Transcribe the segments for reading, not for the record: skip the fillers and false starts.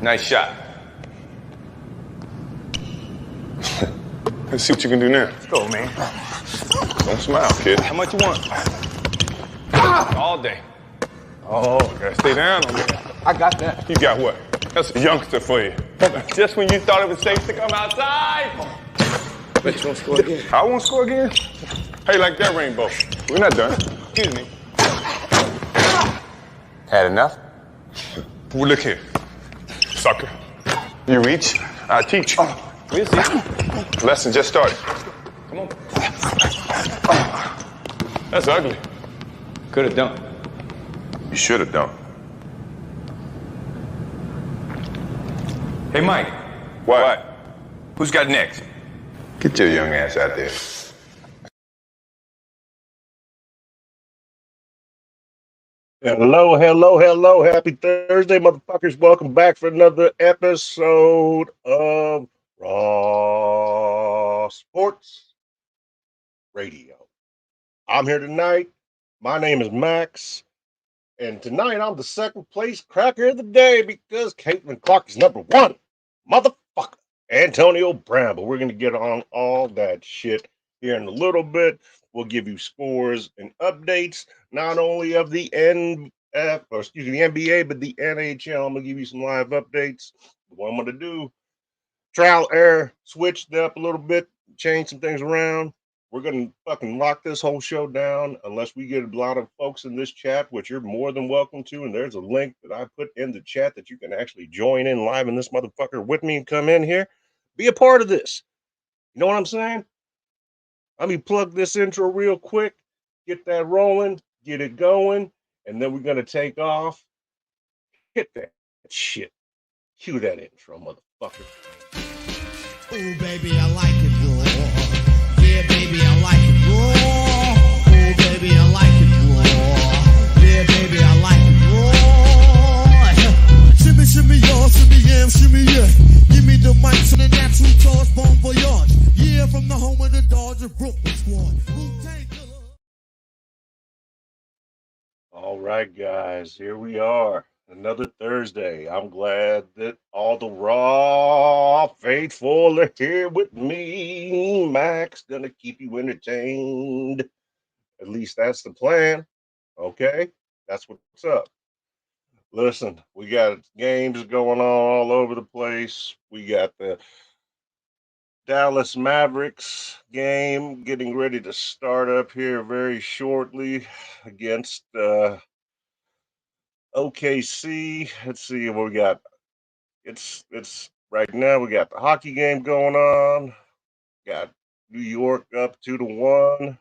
Nice shot. Let's see what you can do now. Let's go, man. Don't smile, kid. How much you want? All day. Oh, gotta stay down on me. I got that. You got what? That's a youngster for you. Just when you thought it was safe to come outside. Bet you won't score again. I won't score again? How you like that rainbow? We're not done. Excuse me. Had enough? Well, look here, sucker. You reach, I teach. We'll see. Lesson just started. Come on. That's ugly. Could have done. You should have done. Hey, Mike. What? Who's got next? Get your young ass out there. Hello, hello, hello. Happy Thursday, motherfuckers. Welcome back for another episode of Raw Sports Radio. I'm here tonight. My name is Max. And tonight I'm the second place cracker of the day because Caitlin Clark is number one. Motherfucker. Antonio Brown. But we're going to get on all that shit here in a little bit. We'll give you scores and updates, not only of the NBA, but the NHL. I'm going to give you some live updates. What I'm going to do, trial error, switch it up a little bit, change some things around. We're going to fucking lock this whole show down unless we get a lot of folks in this chat, which you're more than welcome to. And there's a link that I put in the chat that you can actually join in live in this motherfucker with me and come in here. Be a part of this. You know what I'm saying? Let me plug this intro real quick, get that rolling, get it going, and then we're going to take off. Hit that shit. Cue that intro, motherfucker. Ooh, baby, I like it raw. Yeah, baby, I like it raw. Ooh, baby, I like it raw. Yeah, baby, I like it raw. Shimmy, shimmy, y'all, shimmy, yam, shimmy, yeah. Give me the mic to the natural charge, bon voyage. Yeah, from the home of the Dodgers, Brooklyn squad. All right, guys, here we are. Another Thursday. I'm glad that all the Raw faithful are here with me. Max gonna keep you entertained. At least that's the plan. Okay? That's what's up. Listen, we got games going on all over the place. We got the Dallas Mavericks game getting ready to start up here very shortly against OKC. Let's see what we got. It's right now we got the hockey game going on. Got New York up 2-1.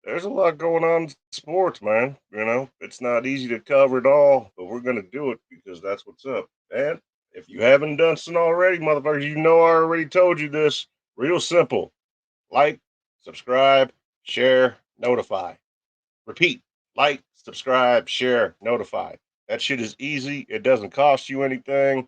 There's a lot going on in sports, man. You know, it's not easy to cover it all, but we're gonna do it because that's what's up. And if you haven't done so already, motherfuckers, you know I already told you this. Real simple. Like, subscribe, share, notify. Repeat. Like, subscribe, share, notify. That shit is easy. It doesn't cost you anything.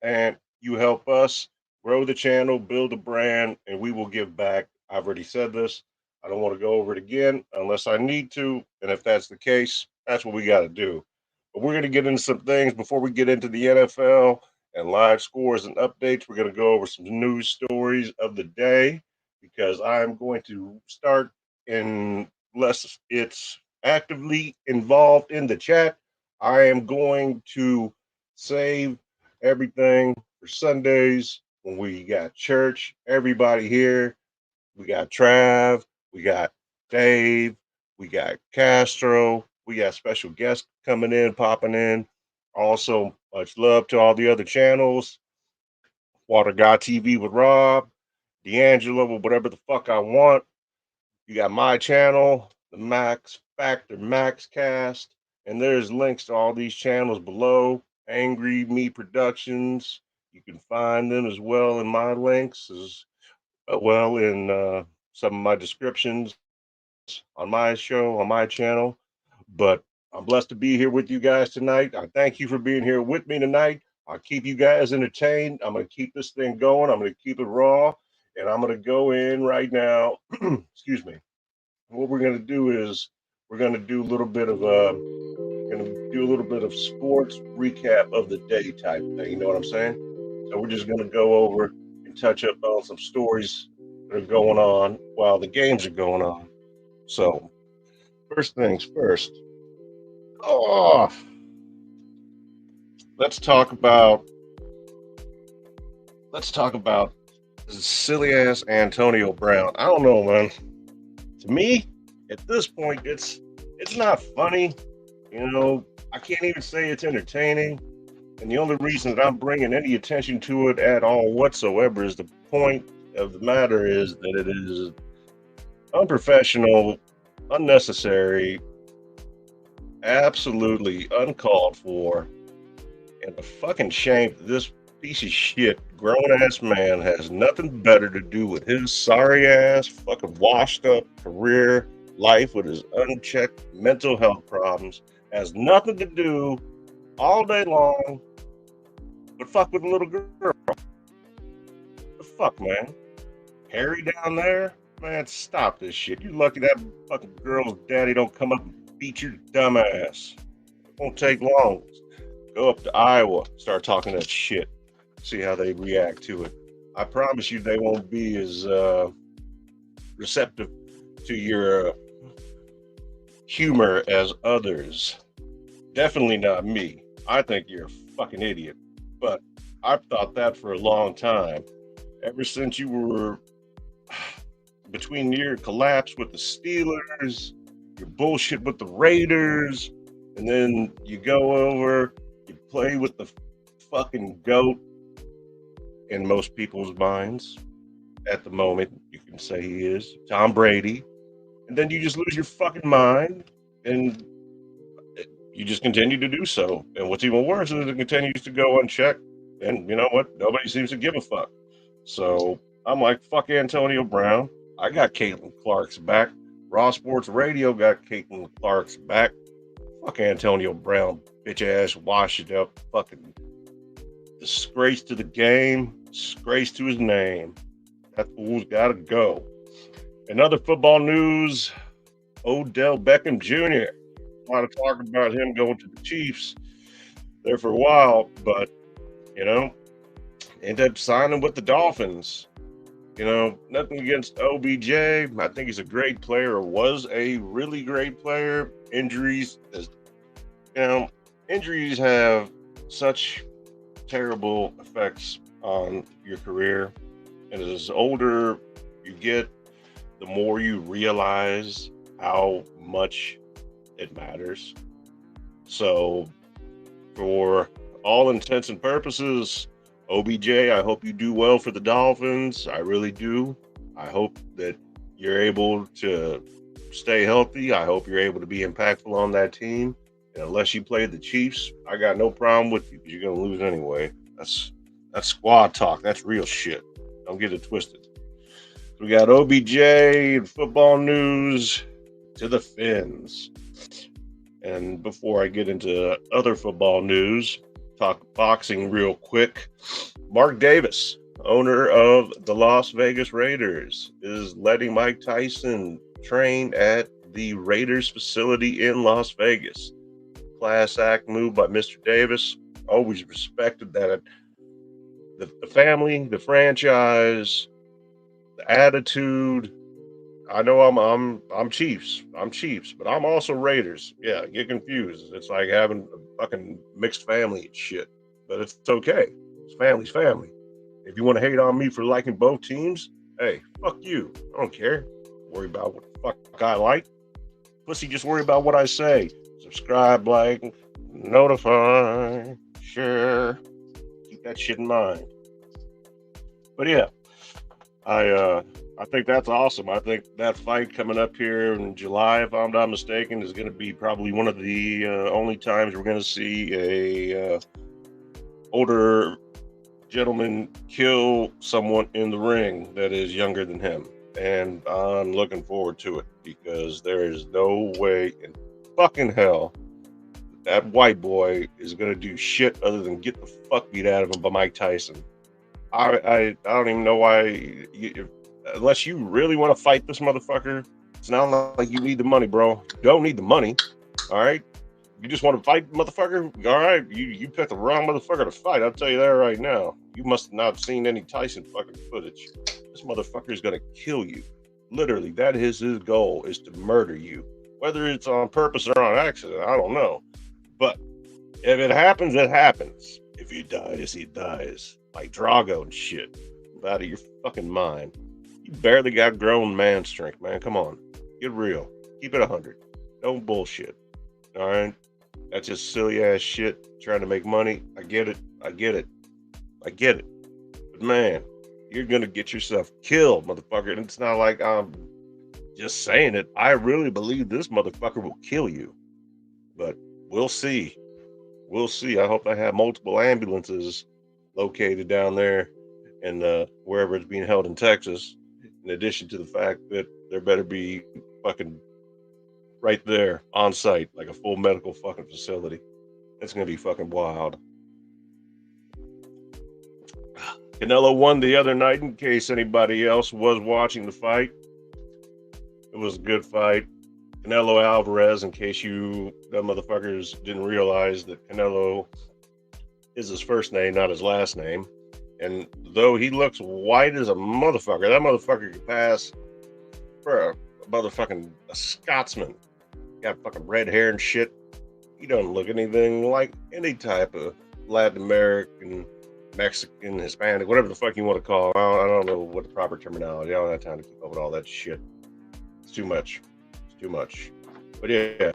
And you help us grow the channel, build a brand, and we will give back. I've already said this. I don't want to go over it again unless I need to. And if that's the case, that's what we got to do. But we're going to get into some things before we get into the NFL and live scores and updates. We're going to go over some news stories of the day because I'm going to start unless it's actively involved in the chat. I am going to save everything for Sundays when we got church, everybody here. We got Trav, we got Dave, we got Castro, we got special guests coming in, popping in. Also, much love to all the other channels. Water God TV with Rob, D'Angelo with whatever the fuck I want. You got my channel, the Max Factor Max Cast, and there's links to all these channels below. Angry Me Productions. You can find them as well in my links, as well in some of my descriptions on my show, on my channel. But I'm blessed to be here with you guys tonight. I thank you for being here with me tonight. I'll keep you guys entertained. I'm going to keep this thing going. I'm going to keep it raw. And I'm going to go in right now. Excuse me. What we're going to do is we're going to do a little bit of do a little bit of sports recap of the day type thing. You know what I'm saying? So we're just gonna go over and touch up on some stories that are going on while the games are going on. So first things first. Oh, let's talk about this silly ass Antonio Brown. I don't know, man. To me, at this point, it's not funny. You know, I can't even say it's entertaining. And the only reason that I'm bringing any attention to it at all whatsoever is the point of the matter is that it is unprofessional, unnecessary, absolutely uncalled for, and a fucking shame that this piece of shit grown ass man has nothing better to do with his sorry ass, fucking washed up career, life with his unchecked mental health problems, has nothing to do all day long but fuck with a little girl. The fuck, man? Harry down there? Man, stop this shit. You lucky that fucking girl's daddy don't come up and beat your dumb ass. It won't take long. Go up to Iowa, start talking that shit. See how they react to it. I promise you they won't be as receptive to your humor as others. Definitely not me. I think you're a fucking idiot. But I've thought that for a long time. Ever since you were between your collapse with the Steelers, your bullshit with the Raiders, and then you go over, you play with the fucking GOAT in most people's minds. At the moment, you can say he is Tom Brady. And then you just lose your fucking mind, and you just continue to do so. And what's even worse is it continues to go unchecked. And you know what? Nobody seems to give a fuck. So I'm like, fuck Antonio Brown. I got Caitlin Clark's back. Raw Sports Radio got Caitlin Clark's back. Fuck Antonio Brown, bitch ass, wash it up. Fucking disgrace to the game, disgrace to his name. That fool's gotta go. In other football news, Odell Beckham Jr. A lot of talk about him going to the Chiefs there for a while, but, you know, ended up signing with the Dolphins. You know, nothing against OBJ. I think he's a great player, or was a really great player. Injuries have such terrible effects on your career. And as older you get, the more you realize how much it matters. So, for all intents and purposes, OBJ, I hope you do well for the Dolphins. I really do. I hope that you're able to stay healthy. I hope you're able to be impactful on that team. And unless you play the Chiefs, I got no problem with you because you're going to lose anyway. That's squad talk. That's real shit. Don't get it twisted. We got OBJ and football news to the Fins. And before I get into other football news, talk boxing real quick. Mark Davis, owner of the Las Vegas Raiders, is letting Mike Tyson train at the Raiders facility in Las Vegas. Class act move by Mr. Davis. Always respected that. The family, the franchise, the attitude. I know I'm Chiefs. I'm Chiefs, but I'm also Raiders. Yeah, get confused. It's like having a fucking mixed family and shit. But it's okay. It's family's family. If you want to hate on me for liking both teams, hey, fuck you. I don't care. Worry about what the fuck I like. Pussy, just worry about what I say. Subscribe, like, notify, share. Keep that shit in mind. But yeah, I think that's awesome. I think that fight coming up here in July, if I'm not mistaken, is going to be probably one of the only times we're going to see a older gentleman kill someone in the ring that is younger than him. And I'm looking forward to it because there is no way in fucking hell that white boy is going to do shit other than get the fuck beat out of him by Mike Tyson. I don't even know why, unless you really want to fight this motherfucker, it's not like you need the money, bro. You don't need the money, all right? You just want to fight, motherfucker? All right, you picked the wrong motherfucker to fight. I'll tell you that right now. You must have not seen any Tyson fucking footage. This motherfucker is gonna kill you. Literally, that is his goal, is to murder you. Whether it's on purpose or on accident, I don't know. But if it happens, it happens. If he dies, he dies. Like Drago and shit. Out of your fucking mind. You barely got grown man strength, man. Come on. Get real. Keep it 100. Don't bullshit. All right? That's just silly ass shit. Trying to make money. I get it. But man, you're going to get yourself killed, motherfucker. And it's not like I'm just saying it. I really believe this motherfucker will kill you. But we'll see. We'll see. I hope I have multiple ambulances located down there and wherever it's being held in Texas, in addition to the fact that there better be fucking right there on site, like a full medical fucking facility. It's going to be fucking wild. Canelo won the other night, in case anybody else was watching the fight. It was a good fight. Canelo Alvarez, in case you dumb motherfuckers didn't realize that Canelo is his first name, not his last name. And though he looks white as a motherfucker, that motherfucker could pass for a motherfucking Scotsman. Got fucking red hair and shit. He don't look anything like any type of Latin American, Mexican, Hispanic, whatever the fuck you want to call it. I don't know what the proper terminology. I don't have time to keep up with all that shit. It's too much. But yeah,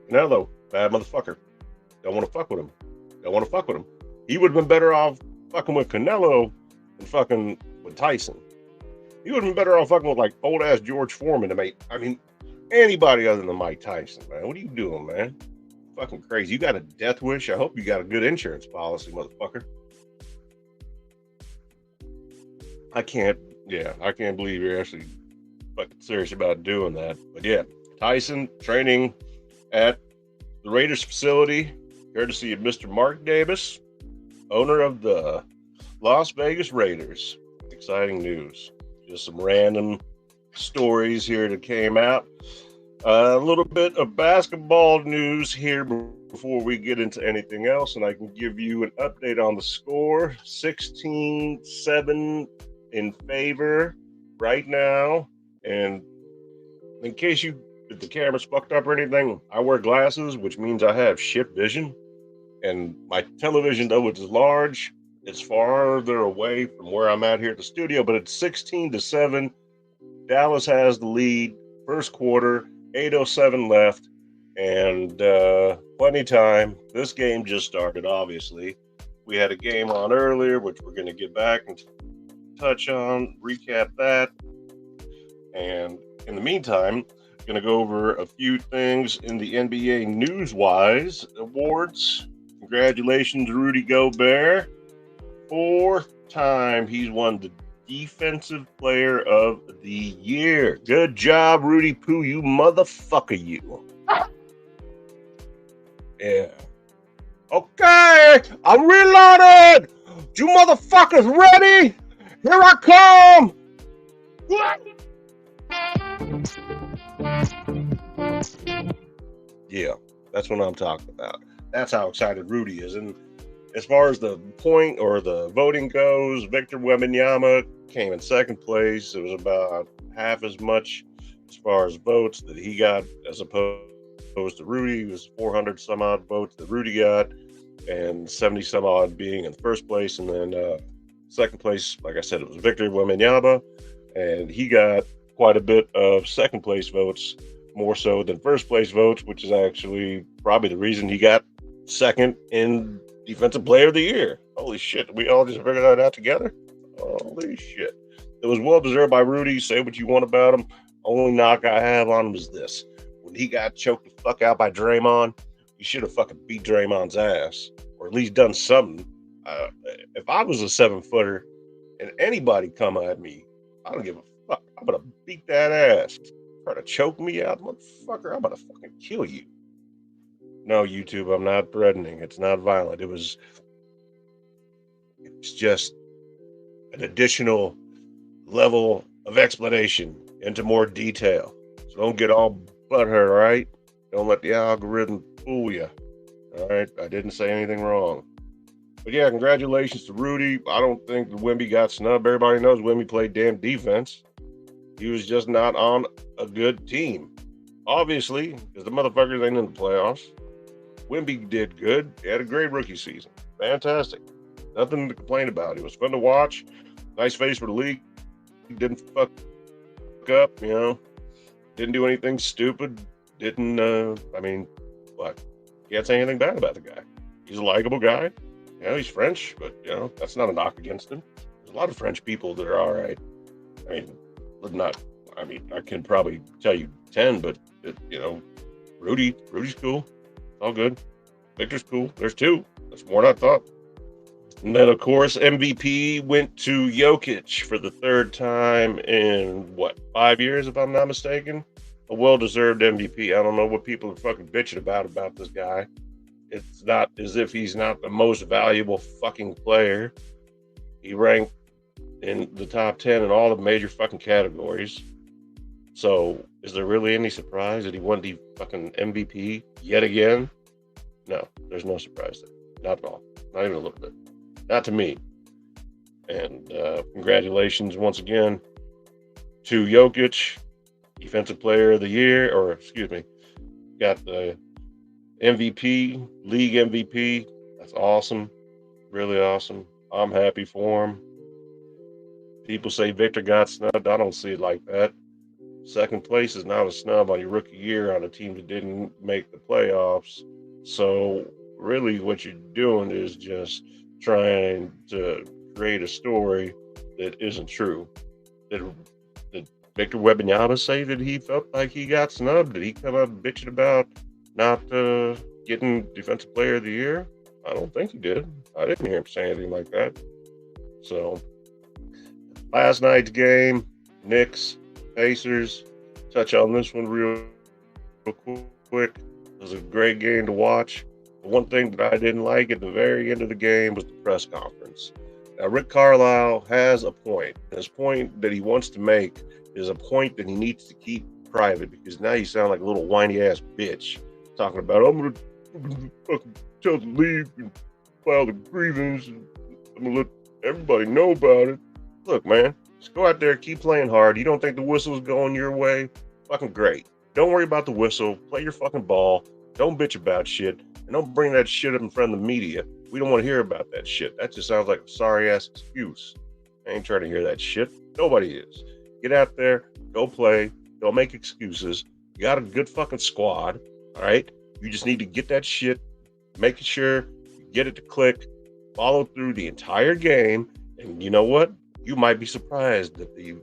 Canelo, bad motherfucker. Don't want to fuck with him. He would have been better off fucking with Canelo than fucking with Tyson. He would have been better off fucking with like old ass George Foreman. I mean, anybody other than Mike Tyson, man. What are you doing, man? Fucking crazy. You got a death wish? I hope you got a good insurance policy, motherfucker. I can't believe you're actually fucking serious about doing that. But yeah, Tyson training at the Raiders facility, courtesy of Mr. Mark Davis, owner of the Las Vegas Raiders. Exciting news. Just some random stories here that came out. A little bit of basketball news here before we get into anything else, and I can give you an update on the score. 16-7 in favor right now. And in case if the camera's fucked up or anything, I wear glasses, which means I have shit vision. And my television, though it's large, it's farther away from where I'm at here at the studio, but it's 16-7. Dallas has the lead. First quarter, 8:07 left, and plenty time. This game just started, obviously. We had a game on earlier, which we're going to get back and touch on, recap that. And in the meantime, I'm going to go over a few things in the NBA Newswise awards. Congratulations, Rudy Gobert. 4th time he's won the Defensive Player of the Year. Good job, Rudy Poo, you motherfucker, you. Yeah. Okay, I'm reloaded. You motherfuckers ready? Here I come. Yeah, that's what I'm talking about. That's how excited Rudy is. And as far as the point or the voting goes, Victor Wembanyama came in second place. It was about half as much as far as votes that he got as opposed to Rudy. It was 400 some odd votes that Rudy got, and 70 some odd being in first place. And then second place, like I said, it was Victor Wembanyama, and he got quite a bit of second place votes, more so than first place votes, which is actually probably the reason he got second in Defensive Player of the Year. Holy shit, we all just figured that out together? Holy shit. It was well deserved by Rudy. Say what you want about him. Only knock I have on him is this. When he got choked the fuck out by Draymond, you should have fucking beat Draymond's ass, or at least done something. If I was a 7-footer and anybody come at me, I don't give a fuck. I'm gonna beat that ass. Try to choke me out, motherfucker. I'm gonna fucking kill you. No, YouTube, I'm not threatening. It's not violent. It's just an additional level of explanation into more detail. So don't get all butthurt, all right? Don't let the algorithm fool you. All right, I didn't say anything wrong. But yeah, congratulations to Rudy. I don't think that Wemby got snubbed. Everybody knows Wemby played damn defense. He was just not on a good team. Obviously, because the motherfuckers ain't in the playoffs. Wemby did good. He had a great rookie season. Fantastic. Nothing to complain about. It was fun to watch. Nice face for the league. He didn't fuck up, Didn't do anything stupid. Didn't, what? Can't say anything bad about the guy. He's a likable guy. He's French, but, that's not a knock against him. There's a lot of French people that are all right. I can probably tell you 10, but, Rudy's cool. It's all good. Victor's cool. There's 2. That's more than I thought. And then, of course, MVP went to Jokic for the 3rd time in, 5 years, if I'm not mistaken? A well-deserved MVP. I don't know what people are fucking bitching about this guy. It's not as if he's not the most valuable fucking player. He ranked in the top 10 in all the major fucking categories. So, is there really any surprise that he won the fucking MVP yet again? No, there's no surprise there. Not at all. Not even a little bit. Not to me. And congratulations once again to Jokic, Defensive Player of the Year, got the MVP, League MVP. That's awesome. Really awesome. I'm happy for him. People say Victor got snubbed. I don't see it like that. 2nd place is not a snub on your rookie year on a team that didn't make the playoffs. So really what you're doing is just trying to create a story that isn't true. Did Victor Wembanyama say that he felt like he got snubbed? Did he come up bitching about not getting Defensive Player of the Year? I don't think he did. I didn't hear him say anything like that. So, last night's game, Knicks, Pacers. Touch on this one real quick. It was a great game to watch. The one thing that I didn't like at the very end of the game was the press conference. Now, Rick Carlisle has a point. His point that he wants to make is a point that he needs to keep private, because now you sound like a little whiny ass bitch talking about, I'm gonna fucking tell the league and file the grievance and I'm gonna let everybody know about it. Look, man, just go out there, keep playing hard. You don't think the whistle's going your way? Fucking great. Don't worry about the whistle. Play your fucking ball. Don't bitch about shit. And don't bring that shit up in front of the media. We don't want to hear about that shit. That just sounds like a sorry ass excuse. I ain't trying to hear that shit. Nobody is. Get out there, go play, don't make excuses. You got a good fucking squad, all right? You just need to get that shit, making sure you get it to click, follow through the entire game, and you know what? You might be surprised that the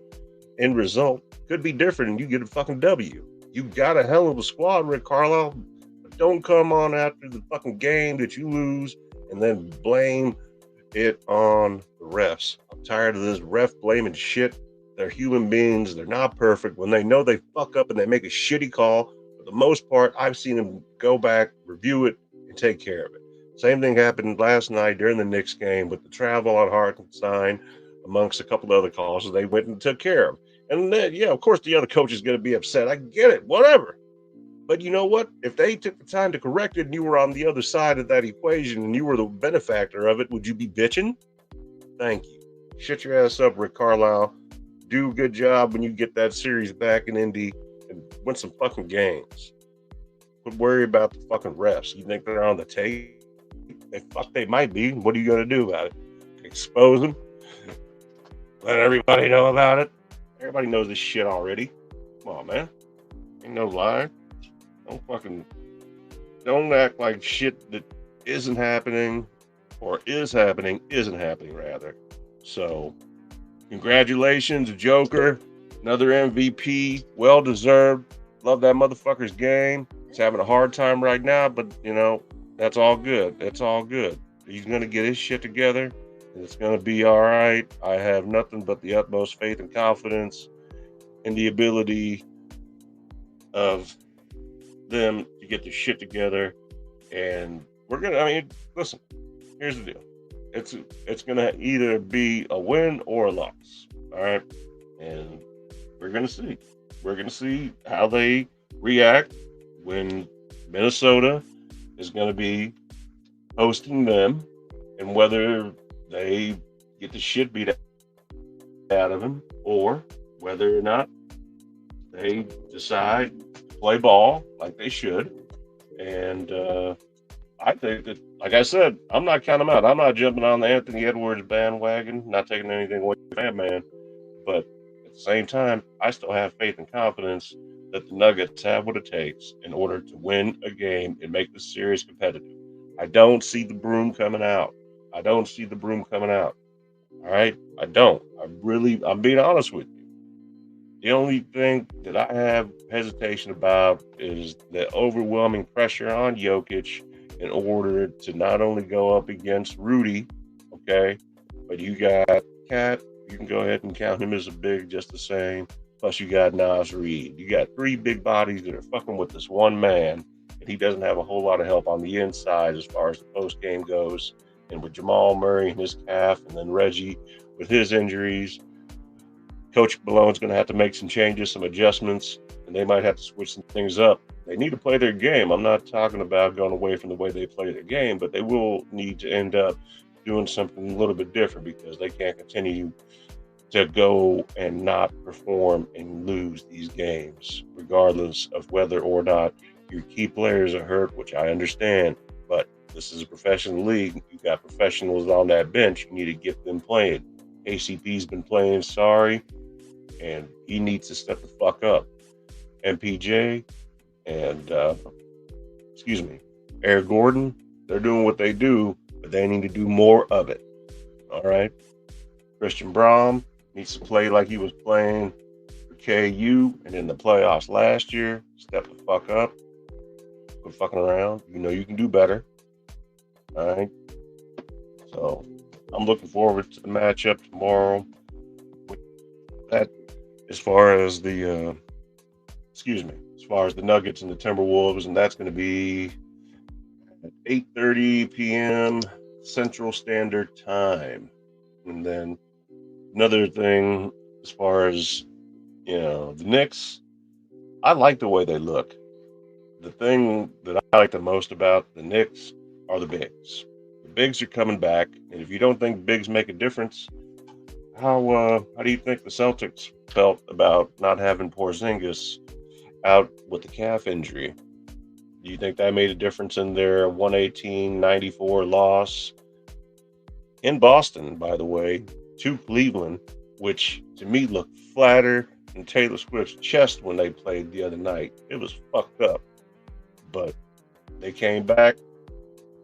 end result could be different and you get a fucking W. You got a hell of a squad, Rick Carlisle, but don't come on after the fucking game that you lose and then blame it on the refs. I'm tired of this ref blaming shit. They're human beings. They're not perfect. When they know they fuck up and they make a shitty call, for the most part, I've seen them go back, review it, and take care of it. Same thing happened last night during the Knicks game with the travel on Hartenstein, amongst a couple of other calls. So they went and took care of them. And then, yeah, of course, the other coach is going to be upset. I get it, whatever. But you know what? If they took the time to correct it and you were on the other side of that equation and you were the benefactor of it, would you be bitching? Thank you. Shut your ass up, Rick Carlisle. Do a good job when you get that series back in Indy and win some fucking games. But worry about the fucking refs. You think they're on the tape? They might be. What are you going to do about it? Expose them? Let everybody know about it? Everybody knows this shit already. Come on, man. Ain't no lie. Don't act like shit that isn't happening or isn't happening rather. So, congratulations, Joker. Another MVP. Well deserved. Love that motherfucker's game. He's having a hard time right now, but, that's all good. That's all good. He's going to get his shit together, and it's going to be all right. I have nothing but the utmost faith and confidence in the ability of them to get their shit together. And we're going to, listen, here's the deal. It's going to either be a win or a loss. All right. And we're going to see. We're going to see how they react when Minnesota is going to be hosting them, and whether they get the shit beat out of them or whether or not they decide to play ball like they should. And I think that, like I said, I'm not counting them out. I'm not jumping on the Anthony Edwards bandwagon, not taking anything away from that man. But at the same time, I still have faith and confidence that the Nuggets have what it takes in order to win a game and make the series competitive. I don't see the broom coming out. I don't see the broom coming out. All right? I don't. I'm being honest with you. The only thing that I have hesitation about is the overwhelming pressure on Jokic in order to not only go up against Rudy, okay, but you got Cat. You can go ahead and count him as a big just the same. Plus, you got Nas Reed. You got three big bodies that are fucking with this one man, and he doesn't have a whole lot of help on the inside as far as the post game goes. And with Jamal Murray and his calf, and then Reggie with his injuries, Coach Malone's going to have to make some changes, some adjustments, and they might have to switch some things up. They need to play their game. I'm not talking about going away from the way they play their game, but they will need to end up doing something a little bit different because they can't continue to go and not perform and lose these games, regardless of whether or not your key players are hurt, which I understand, but this is a professional league. You've got professionals on that bench. You need to get them playing. KCP's been playing sorry, and he needs to step the fuck up. MPJ and, Eric Gordon, they're doing what they do, but they need to do more of it. All right? Christian Braun needs to play like he was playing for KU and in the playoffs last year. Step the fuck up. Quit fucking around. You know you can do better. All right? So I'm looking forward to the matchup tomorrow. That, as far as the Nuggets and the Timberwolves, and that's going to be at 8:30 p.m. Central Standard Time. And then another thing, as far as the Knicks, I like the way they look. The thing that I like the most about the Knicks are the bigs. The bigs are coming back, and if you don't think bigs make a difference, how do you think the Celtics felt about not having Porzingis out with the calf injury? Do you think that made a difference in their 118-94 loss in Boston, by the way, to Cleveland, which to me looked flatter than Taylor Swift's chest when they played the other night? It was fucked up. But they came back,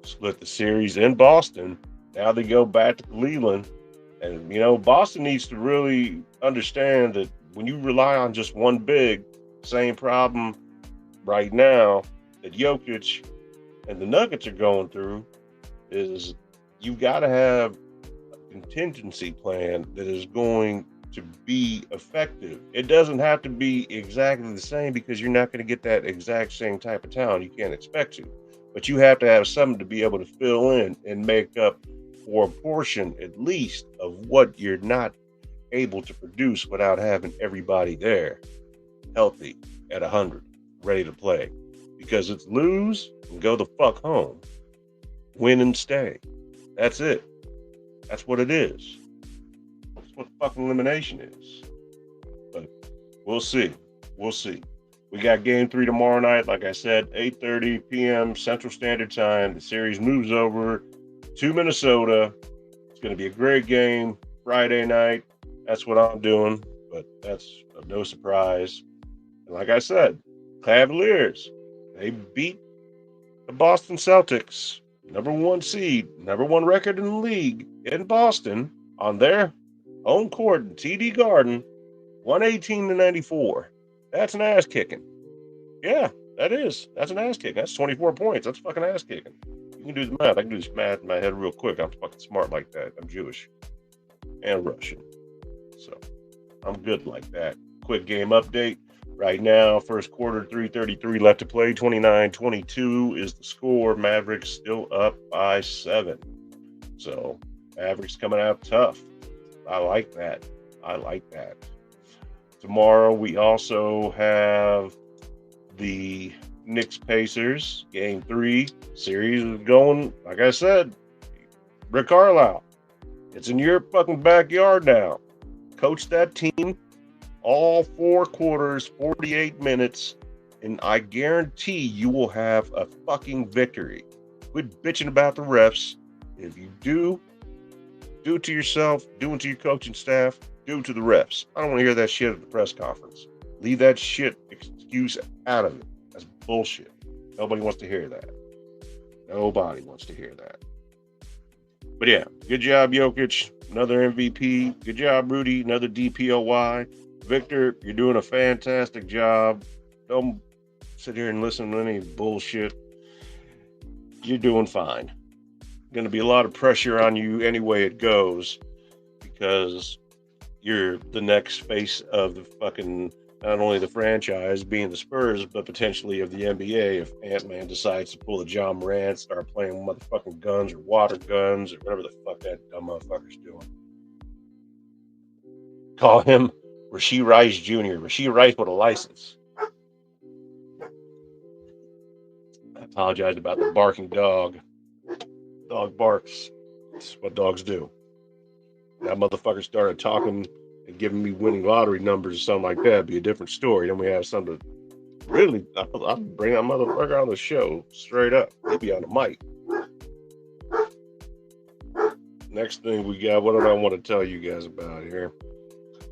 split the series in Boston. Now they go back to Cleveland. And, Boston needs to really understand that when you rely on just one big, same problem right now that Jokic and the Nuggets are going through is you got to have a contingency plan that is going to be effective. It doesn't have to be exactly the same because you're not going to get that exact same type of talent. You can't expect to. But you have to have something to be able to fill in and make up for a portion, at least, of what you're not able to produce without having everybody there healthy at 100, ready to play. Because it's lose and go the fuck home. Win and stay. That's it. That's what it is. That's what fucking elimination is. But we'll see. We'll see. We got game 3 tomorrow night. Like I said, 8:30 p.m. Central Standard Time. The series moves over to Minnesota. It's going to be a great game Friday night. That's what I'm doing, but that's no surprise. And like I said, Cavaliers, they beat the Boston Celtics, number 1 seed, number 1 record in the league in Boston on their home court in TD Garden, 118-94. That's an ass kicking. Yeah, that is. That's an ass kicking. That's 24 points. That's fucking ass kicking. You can do the math. I can do this math in my head real quick. I'm fucking smart like that. I'm Jewish and Russian. So I'm good like that. Quick game update. Right now, first quarter, 3:33 left to play. 29-22 is the score. Mavericks still up by 7. So Mavericks coming out tough. I like that. Tomorrow, we also have the Knicks Pacers, game 3. Series is going, like I said, Rick Carlisle. It's in your fucking backyard now. Coach that team all 4 quarters, 48 minutes, and I guarantee you will have a fucking victory. Quit bitching about the refs. If you do it to yourself, do it to your coaching staff, do it to the refs. I don't want to hear that shit at the press conference. Leave that shit excuse out of it. That's bullshit. Nobody wants to hear that. Nobody wants to hear that. But yeah, good job, Jokic. Another MVP. Good job, Rudy. Another DPOY. Victor, you're doing a fantastic job. Don't sit here and listen to any bullshit. You're doing fine. Going to be a lot of pressure on you any way it goes because you're the next face of the fucking, not only the franchise being the Spurs, but potentially of the NBA if Ant-Man decides to pull the John Morant, start playing motherfucking guns or water guns or whatever the fuck that dumb motherfucker's doing. Call him Rasheed Rice Jr. Rasheed Rice with a license. I apologize about the barking dog. Dog barks. That's what dogs do. That motherfucker started talking and giving me winning lottery numbers or something like that. It'd be a different story. Then we have something to really, I'll bring that motherfucker on the show straight up. He'd be on the mic. Next thing we got, what do I want to tell you guys about here?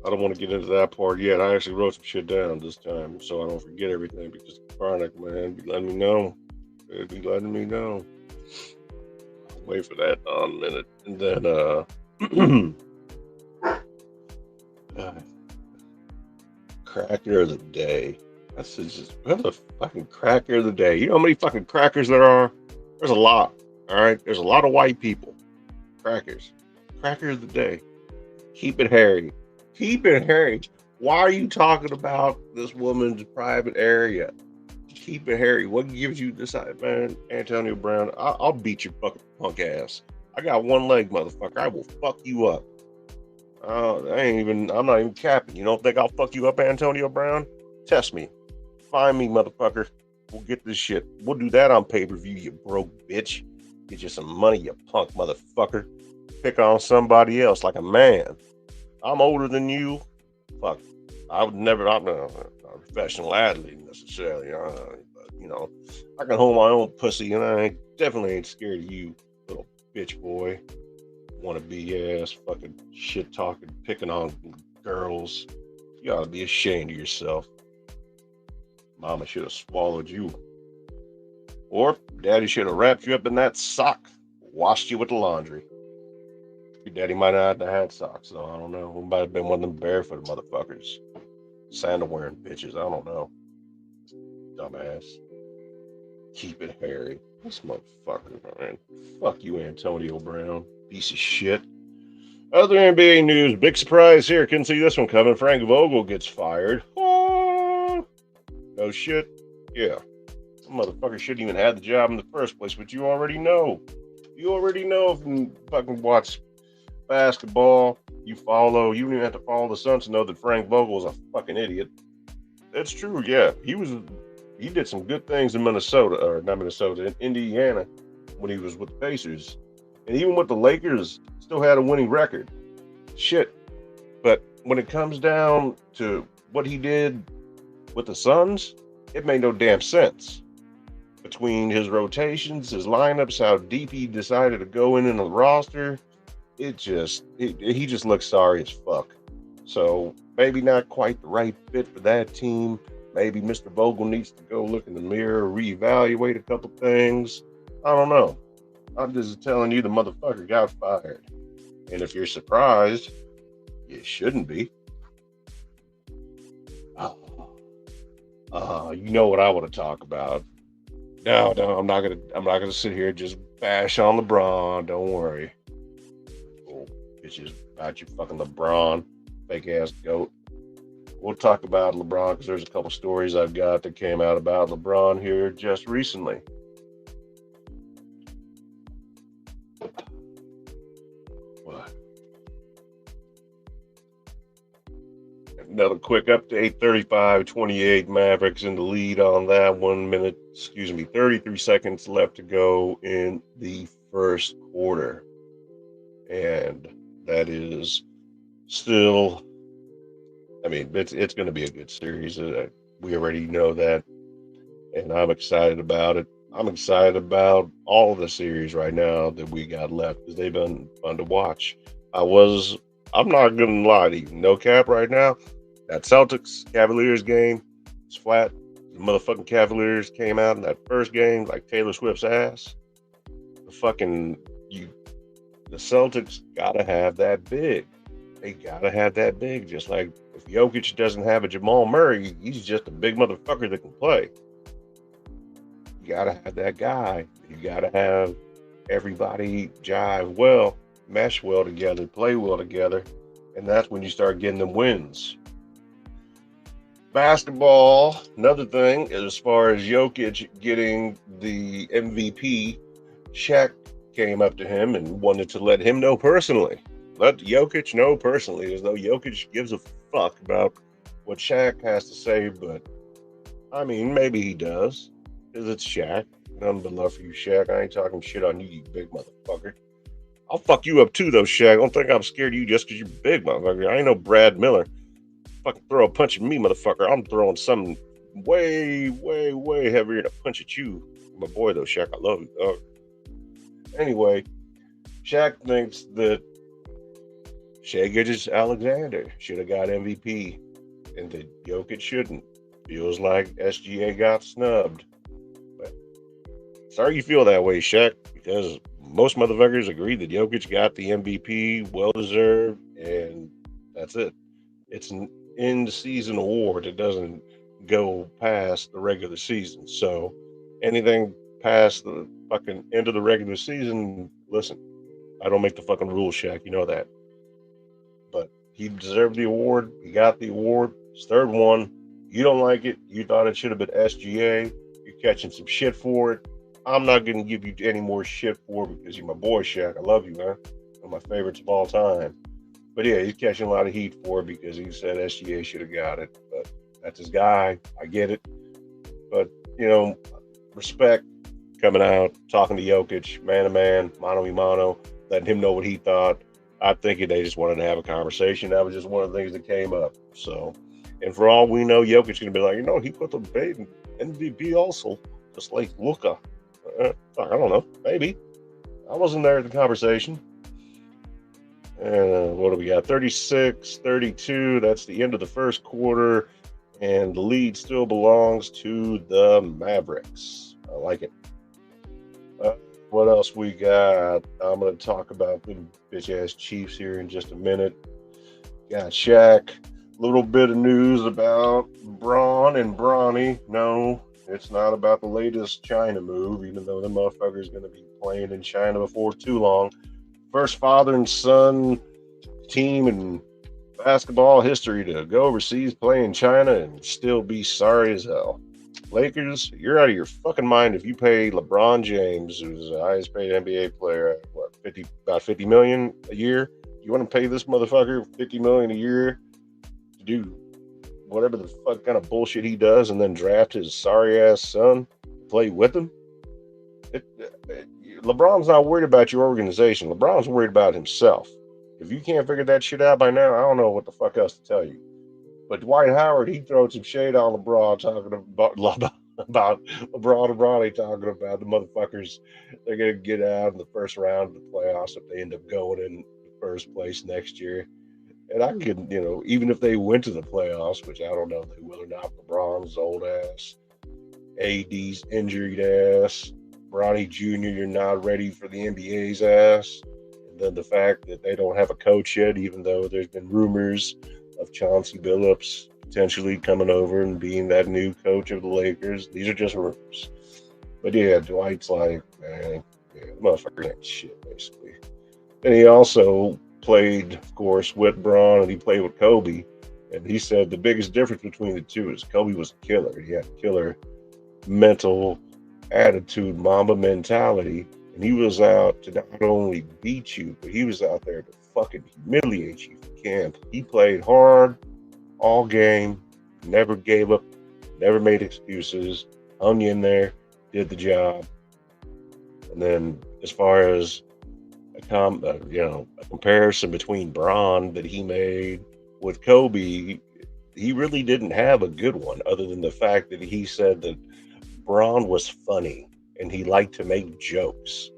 I don't want to get into that part yet. I actually wrote some shit down this time so I don't forget everything because Chronic, man, be letting me know. It'd be letting me know. Wait for that a minute. And then, cracker of the day. That's just, what's the fucking cracker of the day? You know how many fucking crackers there are? There's a lot. All right? There's a lot of white people. Crackers. Cracker of the day. Keep it hairy. Keep it hairy. Why are you talking about this woman's private area? Keep it hairy. What gives you this, man? Antonio Brown, I'll beat your fucking punk ass. I got one leg, motherfucker. I will fuck you up. I'm not even capping. You don't think I'll fuck you up, Antonio Brown? Test me. Find me, motherfucker. We'll get this shit. We'll do that on pay-per-view, you broke bitch. Get you some money, you punk motherfucker. Pick on somebody else like a man. I'm older than you. Fuck. I'm not a professional athlete necessarily, but you know, I can hold my own pussy, and I definitely ain't scared of you, little bitch boy. Want to be ass, fucking shit talking, picking on girls. You ought to be ashamed of yourself. Mama should have swallowed you, or Daddy should have wrapped you up in that sock, washed you with the laundry. Your daddy might not have had socks, though. I don't know. He might have been one of them barefoot motherfuckers. Sandal wearing bitches. I don't know. Dumbass. Keep it hairy. This motherfucker, man. Fuck you, Antonio Brown. Piece of shit. Other NBA news. Big surprise here. Couldn't see this one coming. Frank Vogel gets fired. Oh, no shit. Yeah. That motherfucker shouldn't even have the job in the first place, but you already know. You already know if you fucking watch basketball, you don't even have to follow the Suns to know that Frank Vogel is a fucking idiot. That's true, yeah. He did some good things in in Indiana when he was with the Pacers. And even with the Lakers, still had a winning record. Shit. But when it comes down to what he did with the Suns, it made no damn sense. Between his rotations, his lineups, how deep he decided to go in the roster, he just looks sorry as fuck. So maybe not quite the right fit for that team. Maybe Mr. Vogel needs to go look in the mirror, reevaluate a couple things. I don't know. I'm just telling you the motherfucker got fired. And if you're surprised, you shouldn't be. You know what I want to talk about. No, I'm not gonna sit here and just bash on LeBron. Don't worry. Oh, bitches about your fucking LeBron, fake ass goat. We'll talk about LeBron because there's a couple stories I've got that came out about LeBron here just recently. What? Another quick update, 35-28 Mavericks in the lead on that 33 seconds left to go in the first quarter. And that is still, I mean, it's going to be a good series. We already know that, and I'm excited about it. I'm excited about all of the series right now that we got left because they've been fun to watch. I'm not going to lie to you, no cap right now. That Celtics Cavaliers game is flat. The motherfucking Cavaliers came out in that first game like Taylor Swift's ass. The Celtics gotta have that big. They gotta have that big. Just like if Jokic doesn't have a Jamal Murray, he's just a big motherfucker that can play. You gotta have that guy. You gotta have everybody jive well, mesh well together, play well together, and that's when you start getting them wins. Basketball, another thing, as far as Jokic getting the MVP, Shaq came up to him and wanted to let him know personally. Let Jokic know personally, as though Jokic gives a fuck about what Shaq has to say, but I mean, maybe he does, because it's Shaq. Nothing but love for you, Shaq. I ain't talking shit on you, you big motherfucker. I'll fuck you up too, though, Shaq. Don't think I'm scared of you just because you're big, motherfucker. I ain't no Brad Miller. Fucking throw a punch at me, motherfucker. I'm throwing something way, way, way heavier to punch at you. My boy, though, Shaq, I love you, dog. Anyway, Shaq thinks that Shai Gilgeous-Alexander should have got MVP and that Jokic shouldn't. Feels like SGA got snubbed. But sorry you feel that way, Shaq, because most motherfuckers agree that Jokic got the MVP, well-deserved, and that's it. It's an end-season award. It doesn't go past the regular season. So anything past the fucking end of the regular season, listen, I don't make the fucking rules, Shaq. You know that. But he deserved the award. He got the award. His third one. You don't like it. You thought it should have been SGA. You're catching some shit for it. I'm not going to give you any more shit for it because you're my boy, Shaq. I love you, man. One of my favorites of all time. But yeah, he's catching a lot of heat for it because he said SGA should have got it. But that's his guy. I get it. But, you know, respect coming out, talking to Jokic, man to man, mano a mano, letting him know what he thought. I think they just wanted to have a conversation. That was just one of the things that came up. So, and for all we know, Jokic's going to be like, you know, he put the bait in MVP also, just like Luka. I don't know, maybe. I wasn't there at the conversation. What do we got? 36-32. That's the end of the first quarter. And the lead still belongs to the Mavericks. I like it. What else we got? I'm going to talk about the bitch-ass Chiefs here in just a minute. Got Shaq. A little bit of news about Braun and Bronny. No, it's not about the latest China move, even though the motherfucker's going to be playing in China before too long. First father and son team in basketball history to go overseas, play in China, and still be sorry as hell. Lakers, you're out of your fucking mind if you pay LeBron James, who's the highest paid NBA player, about $50 million a year. You want to pay this motherfucker $50 million a year to do whatever the fuck kind of bullshit he does, and then draft his sorry ass son to play with him? LeBron's not worried about your organization. LeBron's worried about himself. If you can't figure that shit out by now, I don't know what the fuck else to tell you. But Dwight Howard, he throwed some shade on LeBron, talking about LeBron and Bronny, talking about the motherfuckers. They're going to get out in the first round of the playoffs if they end up going in the first place next year. And I could, you know, even if they went to the playoffs, which I don't know if they will or not, LeBron's old ass, AD's injured ass, Bronny Jr., you're not ready for the NBA's ass. And then the fact that they don't have a coach yet, even though there's been rumors of Chauncey Billups potentially coming over and being that new coach of the Lakers. These are just rumors. But yeah, Dwight's like, man, yeah, motherfucker ain't shit, basically. And he also played, of course, with Braun, and he played with Kobe. And he said the biggest difference between the two is Kobe was a killer. He had killer mental attitude, Mamba mentality. And he was out to not only beat you, but he was out there to fucking humiliate you for camp. He played hard all game, never gave up, never made excuses, hung in there, did the job. And then as far as a comparison between Braun that he made with Kobe, he really didn't have a good one, other than the fact that he said that Braun was funny and he liked to make jokes.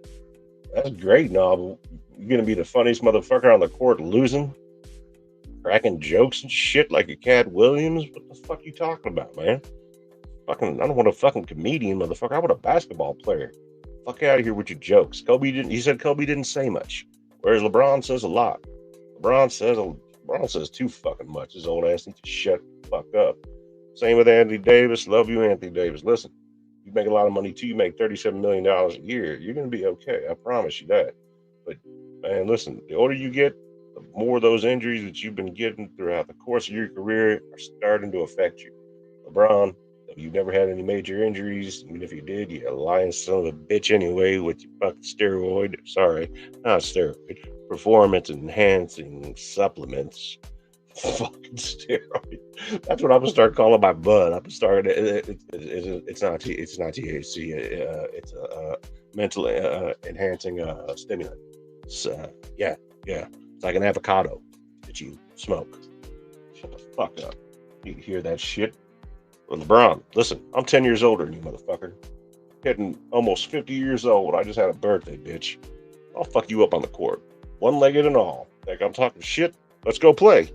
That's great, novel. You're gonna be the funniest motherfucker on the court losing, cracking jokes and shit like a Cat Williams. What the fuck you talking about, man? Fucking, I don't want a fucking comedian, motherfucker. I want a basketball player. Fuck out of here with your jokes. Kobe didn't. He said Kobe didn't say much, whereas LeBron says a lot. LeBron says too fucking much. His old ass needs to shut the fuck up. Same with Anthony Davis. Love you, Anthony Davis. Listen, you make a lot of money too. You make $37 million a year. You're gonna be okay. I promise you that. But man, listen, the older you get, the more of those injuries that you've been getting throughout the course of your career are starting to affect you. LeBron, you've never had any major injuries. Even if you did, you're a lying son of a bitch anyway with your fucking steroid. Sorry, not steroid. Performance enhancing supplements. Fucking steroid. That's what I'm gonna start calling my bud. I'm gonna start. It's not THC. It's a mental enhancing stimulant. So yeah. It's like an avocado that you smoke. Shut the fuck up. You hear that shit? Well, LeBron, listen, I'm 10 years older than you, motherfucker. Hitting almost 50 years old. I just had a birthday, bitch. I'll fuck you up on the court. One-legged and all. Like I'm talking shit. Let's go play.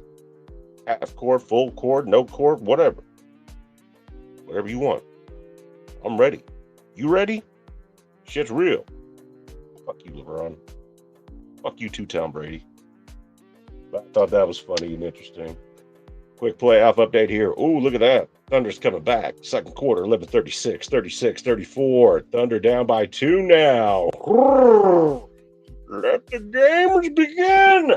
Half court, full court, no court, whatever. Whatever you want. I'm ready. You ready? Shit's real. Fuck you, LeBron. Fuck you too, Tom Brady. But I thought that was funny and interesting. Quick playoff update here. Ooh, look at that. Thunder's coming back. Second quarter, 11:36, 36, 34. Thunder down by 2 now. Let the gamers begin.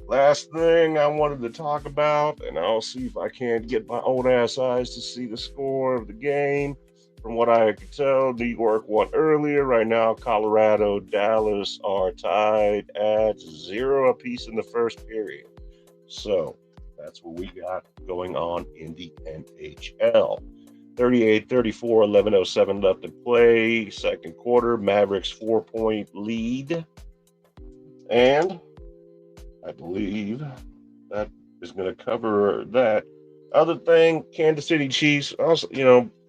Last thing I wanted to talk about, and I'll see if I can't get my old ass eyes to see the score of the game. From what I could tell, New York won earlier. Right now, Colorado, Dallas are tied at 0 apiece in the first period. So that's what we got going on in the NHL. 38-34, 11:07 left to play. Second quarter, Mavericks 4-point lead. And I believe that is going to cover that. Other thing, Kansas City Chiefs, also,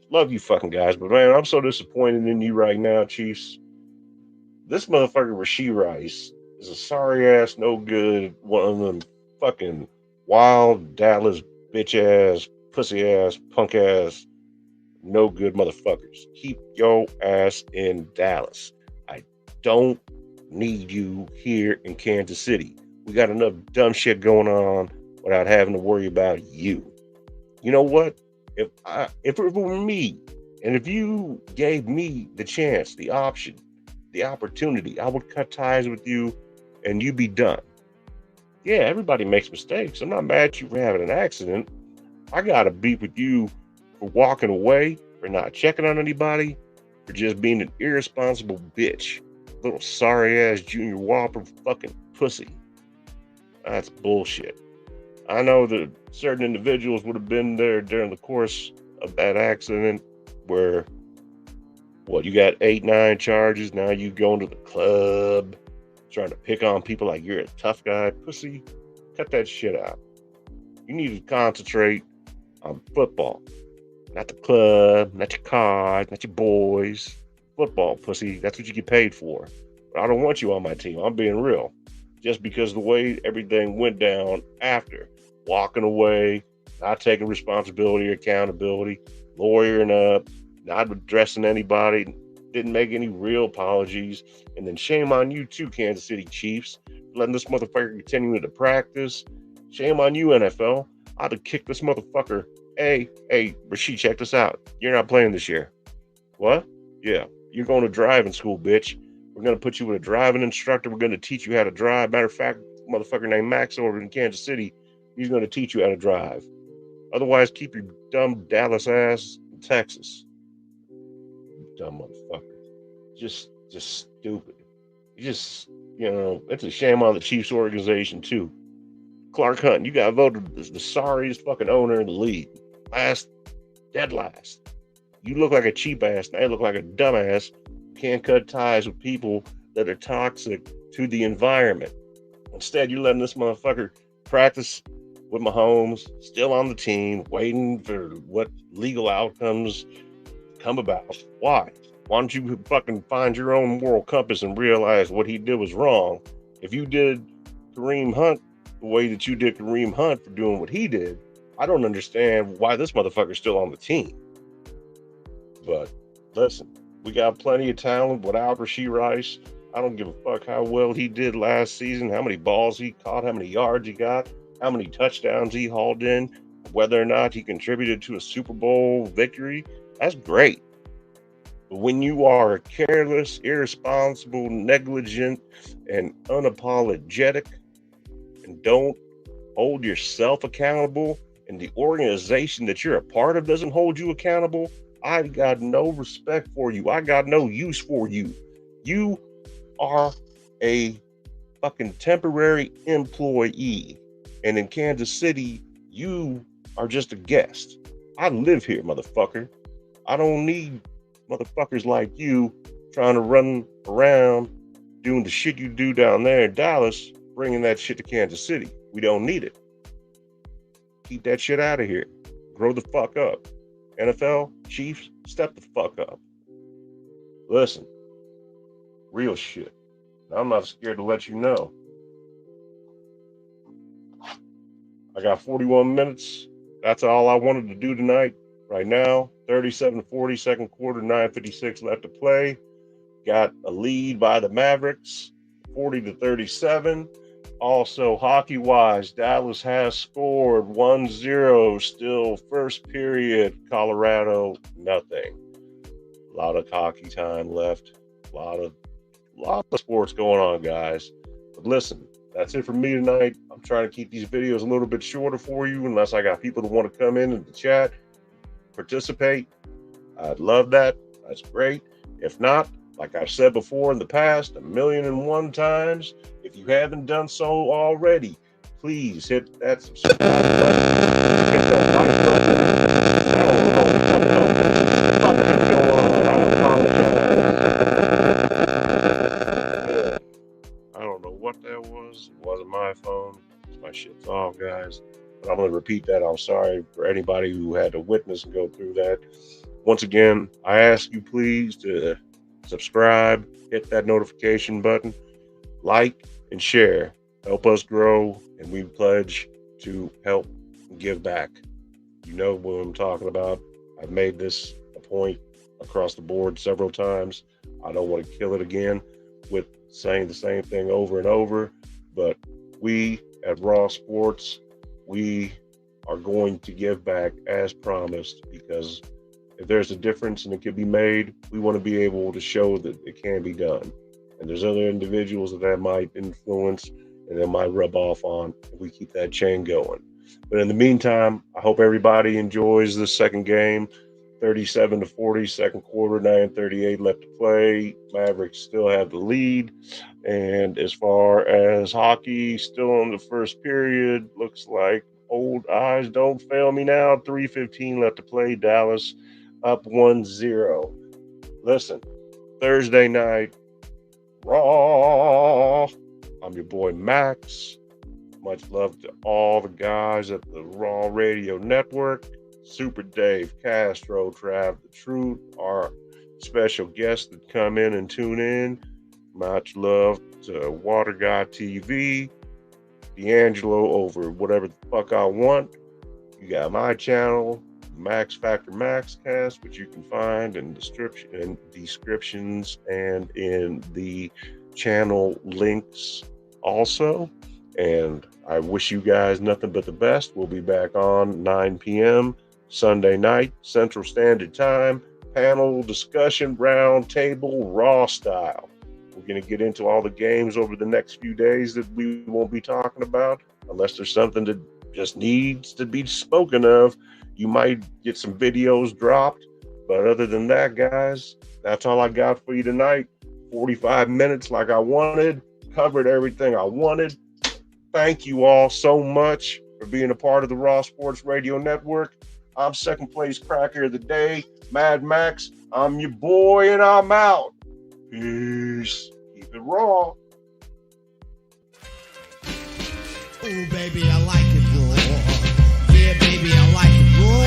love you fucking guys, but man, I'm so disappointed in you right now, Chiefs. This motherfucker Rashee Rice is a sorry ass, no good, one of them fucking wild Dallas bitch ass, pussy ass, punk ass, no good motherfuckers. Keep your ass in Dallas. I don't need you here in Kansas City. We got enough dumb shit going on without having to worry about you. You know what? If it were me, and if you gave me the chance, the option, the opportunity, I would cut ties with you and you be done. Yeah, everybody makes mistakes. I'm not mad at you for having an accident. I got a beef with you for walking away, for not checking on anybody, for just being an irresponsible bitch. Little sorry ass Junior Whopper fucking pussy. That's bullshit. I know that certain individuals would have been there during the course of that accident where, you got 8, 9 charges. Now you going to the club, trying to pick on people like you're a tough guy. Pussy, cut that shit out. You need to concentrate on football. Not the club, not your cars, not your boys. Football, pussy. That's what you get paid for. But I don't want you on my team. I'm being real. Just because the way everything went down after. Walking away, not taking responsibility or accountability, lawyering up, not addressing anybody, didn't make any real apologies. And then shame on you too, Kansas City Chiefs, letting this motherfucker continue to practice. Shame on you, NFL. I'd have kicked this motherfucker. Hey, Rashee, check this out. You're not playing this year. What? Yeah, you're going to driving school, bitch. We're going to put you with a driving instructor. We're going to teach you how to drive. Matter of fact, motherfucker named Max over in Kansas City, he's going to teach you how to drive. Otherwise, keep your dumb Dallas ass in Texas. Dumb motherfucker. Just stupid. It's a shame on the Chiefs organization, too. Clark Hunt, you got voted the sorriest fucking owner in the league. Dead last. You look like a cheap ass, and I look like a dumbass. Can't cut ties with people that are toxic to the environment. Instead, you're letting this motherfucker practice with Mahomes, still on the team, waiting for what legal outcomes come about. Why? Why don't you fucking find your own moral compass and realize what he did was wrong? If you did Kareem Hunt the way that you did Kareem Hunt for doing what he did, I don't understand why this motherfucker's still on the team. But listen, we got plenty of talent without Rashee Rice. I don't give a fuck how well he did last season, how many balls he caught, how many yards he got, how many touchdowns he hauled in, whether or not he contributed to a Super Bowl victory. That's great. But when you are careless, irresponsible, negligent, and unapologetic, and don't hold yourself accountable, and the organization that you're a part of doesn't hold you accountable, I got no respect for you. I got no use for you. You are a fucking temporary employee. And in Kansas City, you are just a guest. I live here, motherfucker. I don't need motherfuckers like you trying to run around doing the shit you do down there in Dallas, bringing that shit to Kansas City. We don't need it. Keep that shit out of here. Grow the fuck up. NFL, Chiefs, step the fuck up. Listen, real shit. I'm not scared to let you know. I got 41 minutes. That's all I wanted to do tonight. Right now, 37-40, second quarter, 9:56 left to play. Got a lead by the Mavericks, 40-37. Also, hockey-wise, Dallas has scored 1-0. Still first period, Colorado, nothing. A lot of hockey time left. A lot of sports going on, guys. But listen, that's it for me tonight. I'm trying to keep these videos a little bit shorter for you, unless I got people that want to come in the chat, participate. I'd love that. That's great. If not, like I've said before in the past, 1,000,001 times, if you haven't done so already, please hit that subscribe button. Hit that like button. I don't know what's going on. I apologize. I don't know what that was. It wasn't my phone. My shit's off, guys. But I'm going to repeat that. I'm sorry for anybody who had to witness and go through that. Once again, I ask you please to subscribe, hit that notification button, like, and share. Help us grow, and we pledge to help give back. You know what I'm talking about. I've made this a point across the board several times. I don't want to kill it again with saying the same thing over and over, but we at Raw Sports, we are going to give back as promised, because if there's a difference and it can be made, we want to be able to show that it can be done. And there's other individuals that might influence and that might rub off on if we keep that chain going. But in the meantime, I hope everybody enjoys this second game. 37-40, second quarter, 9:38 left to play. Mavericks still have the lead. And as far as hockey, still in the first period, looks like old eyes don't fail me now. 3:15 left to play. Dallas up 1-0. Listen, Thursday night, Raw. I'm your boy Max. Much love to all the guys at the Raw Radio Network. Super Dave, Castro, Trav, The Truth, our special guests that come in and tune in. Much love to Water Guy TV, D'Angelo over whatever the fuck I want. You got my channel, Max Factor Max Cast, which you can find in descriptions and in the channel links also. And I wish you guys nothing but the best. We'll be back on 9 p.m. Sunday night, Central Standard Time. Panel discussion, round table, Raw style. We're going to get into all the games over the next few days that we won't be talking about, unless there's something that just needs to be spoken of. You might get some videos dropped, but other than that, guys, that's all I got for you tonight. 45 minutes like I wanted, covered everything I wanted. Thank you all so much for being a part of the Raw Sports Radio Network. I'm second place cracker of the day, Mad Max. I'm your boy, and I'm out. Peace. Keep it raw. Oh, baby, I like it raw. Yeah, baby, I like it raw.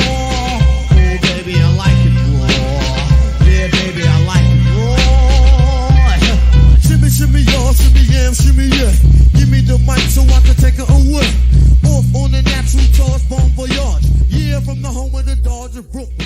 Oh, baby, I like it raw. Yeah, baby, I like it raw. Shimmy, shimmy, y'all, shimmy, yam, shimmy, yeah. Give me the mic so I can take it away. Off on the natural charge, bon voyage. Yeah, from the home of the Dodgers, Brooklyn.